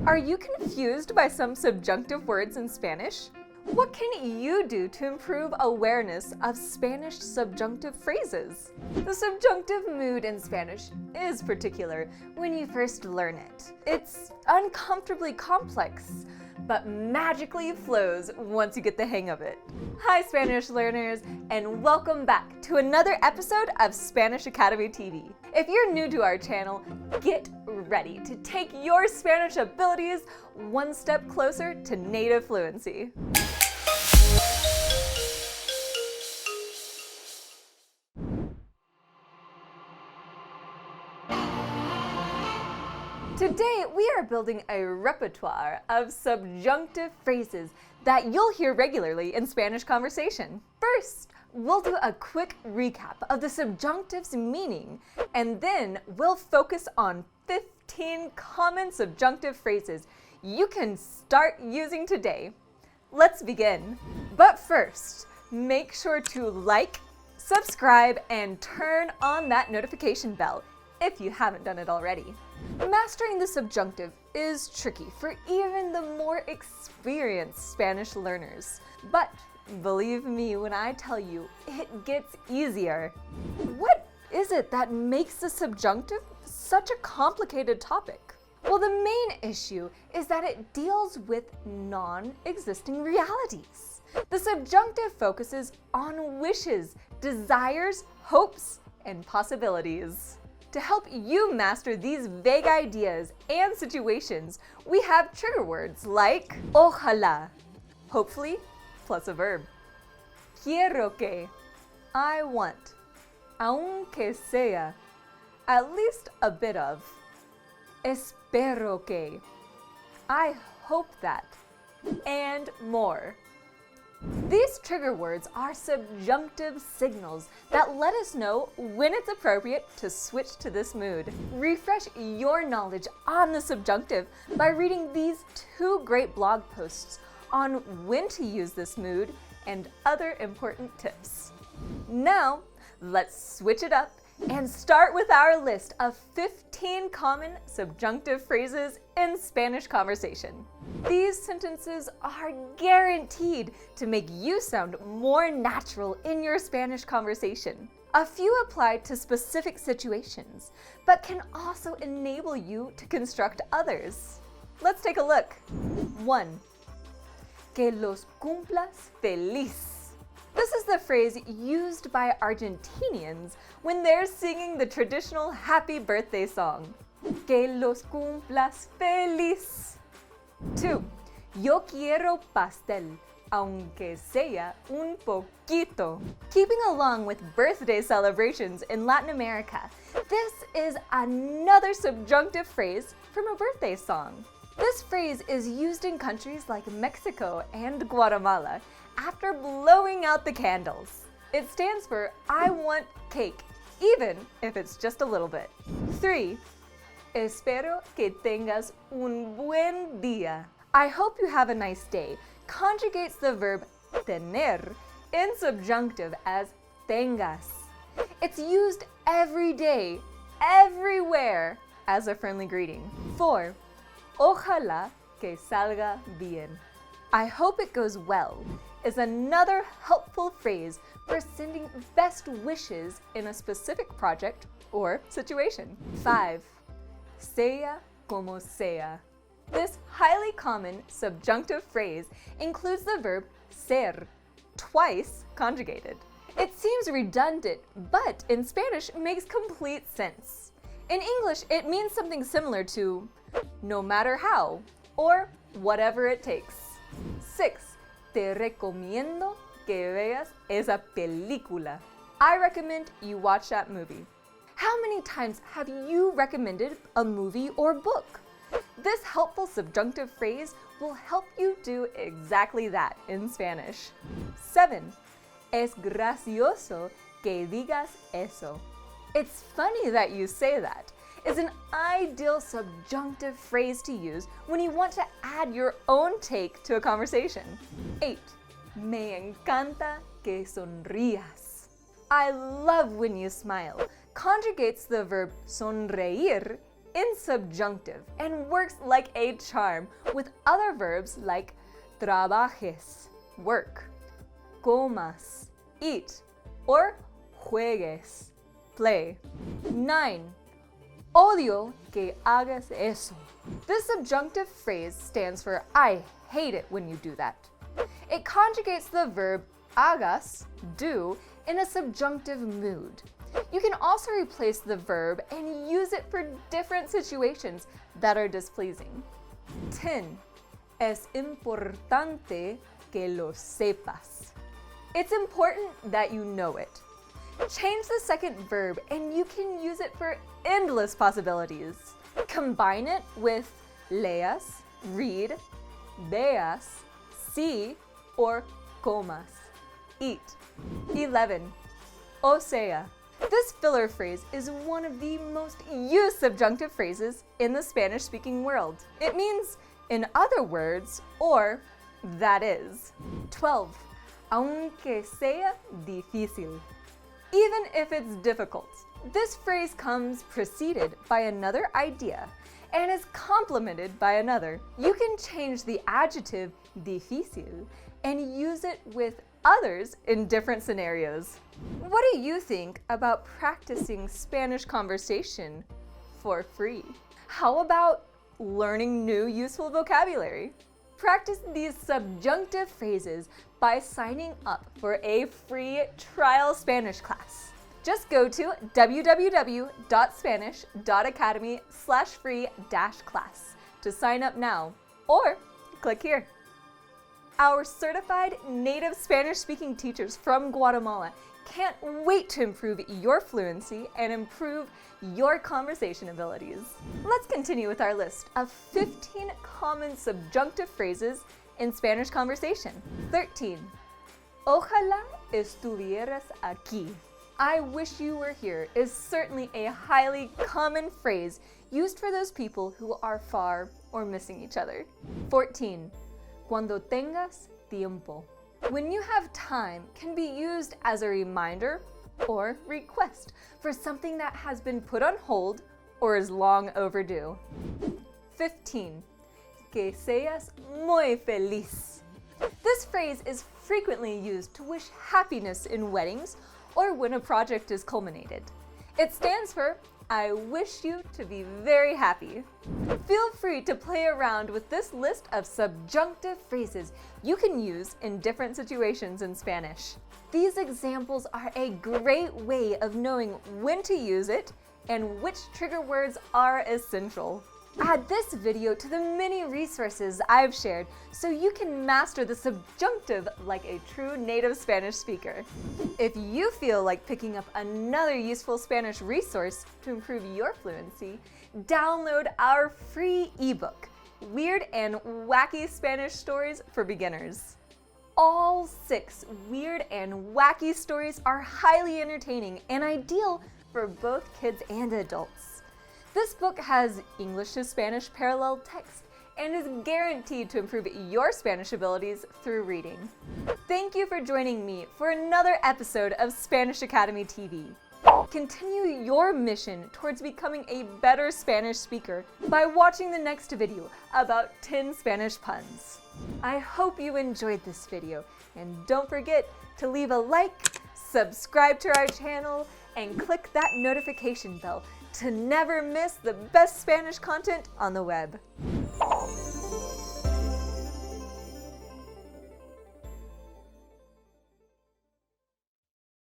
Are you confused by some subjunctive words in Spanish? What can you do to improve awareness of Spanish subjunctive phrases? The subjunctive mood in Spanish is particular when you first learn it. It's uncomfortably complex, but magically flows once you get the hang of it. Hi Spanish learners, and welcome back to another episode of Spanish Academy TV. If you're new to our channel, get ready to take your Spanish abilities one step closer to native fluency. Today, we are building a repertoire of subjunctive phrases that you'll hear regularly in Spanish conversation. First, we'll do a quick recap of the subjunctive's meaning, and then we'll focus on 15 common subjunctive phrases you can start using today. Let's begin. But first, make sure to like, subscribe, and turn on that notification bell if you haven't done it already. Mastering the subjunctive is tricky for even the more experienced Spanish learners. But believe me when I tell you, it gets easier. What is it that makes the subjunctive such a complicated topic? Well, the main issue is that it deals with non-existing realities. The subjunctive focuses on wishes, desires, hopes, and possibilities. To help you master these vague ideas and situations, we have trigger words like ojalá, hopefully, plus a verb. Quiero que, I want. Aunque sea, at least a bit of. Espero que, I hope that. And more. These trigger words are subjunctive signals that let us know when it's appropriate to switch to this mood. Refresh your knowledge on the subjunctive by reading these two great blog posts on when to use this mood and other important tips. Now, let's switch it up and start with our list of 15 common subjunctive phrases in Spanish conversation. These sentences are guaranteed to make you sound more natural in your Spanish conversation. A few apply to specific situations, but can also enable you to construct others. Let's take a look. 1. Que los cumplas feliz. This is the phrase used by Argentinians when they're singing the traditional happy birthday song. Que los cumplas feliz. 2. Yo quiero pastel, aunque sea un poquito. Keeping along with birthday celebrations in Latin America, this is another subjunctive phrase from a birthday song. This phrase is used in countries like Mexico and Guatemala after blowing out the candles. It stands for I want cake, even if it's just a little bit. 3. Espero que tengas un buen día. I hope you have a nice day conjugates the verb tener in subjunctive as tengas. It's used every day, everywhere, as a friendly greeting. 4. Ojalá que salga bien. I hope it goes well is another helpful phrase for sending best wishes in a specific project or situation. 5. Sea como sea. This highly common subjunctive phrase includes the verb ser, twice conjugated. It seems redundant, but in Spanish makes complete sense. In English, it means something similar to no matter how, or whatever it takes. 6. Te recomiendo que veas esa película. I recommend you watch that movie. How many times have you recommended a movie or book? This helpful subjunctive phrase will help you do exactly that in Spanish. 7. Es gracioso que digas eso. It's funny that you say that is an ideal subjunctive phrase to use when you want to add your own take to a conversation. 8. Me encanta que sonrías. I love when you smile conjugates the verb sonreír in subjunctive and works like a charm with other verbs like trabajes, work, comas, eat, or juegues, play. 9. Odio que hagas eso. This subjunctive phrase stands for I hate it when you do that. It conjugates the verb hagas, do, in a subjunctive mood. You can also replace the verb and use it for different situations that are displeasing. 10. Es importante que lo sepas. It's important that you know it. Change the second verb and you can use it for endless possibilities. Combine it with leas, read, veas, see, or comas, eat. 11. O sea. This filler phrase is one of the most used subjunctive phrases in the Spanish-speaking world. It means, in other words, or that is. 12. Aunque sea difícil. Even if it's difficult. This phrase comes preceded by another idea and is complemented by another. You can change the adjective difícil and use it with others in different scenarios. What do you think about practicing Spanish conversation for free? How about learning new useful vocabulary? Practice these subjunctive phrases by signing up for a free trial Spanish class. Just go to www.spanish.academy/free-class to sign up now, or click here. Our certified native Spanish-speaking teachers from Guatemala can't wait to improve your fluency and improve your conversation abilities. Let's continue with our list of 15 common subjunctive phrases in Spanish conversation. 13. Ojalá estuvieras aquí. I wish you were here is certainly a highly common phrase used for those people who are far or missing each other. 14. Cuando tengas tiempo. When you have time can be used as a reminder or request for something that has been put on hold or is long overdue. 15. Que seas muy feliz. This phrase is frequently used to wish happiness in weddings or when a project is culminated. It stands for I wish you to be very happy. Feel free to play around with this list of subjunctive phrases you can use in different situations in Spanish. These examples are a great way of knowing when to use it and which trigger words are essential. Add this video to the many resources I've shared so you can master the subjunctive like a true native Spanish speaker. If you feel like picking up another useful Spanish resource to improve your fluency, download our free ebook, Weird and Wacky Spanish Stories for Beginners. All 6 weird and wacky stories are highly entertaining and ideal for both kids and adults. This book has English to Spanish parallel text and is guaranteed to improve your Spanish abilities through reading. Thank you for joining me for another episode of Spanish Academy TV. Continue your mission towards becoming a better Spanish speaker by watching the next video about 10 Spanish puns. I hope you enjoyed this video, and don't forget to leave a like, subscribe to our channel, and click that notification bell to never miss the best Spanish content on the web.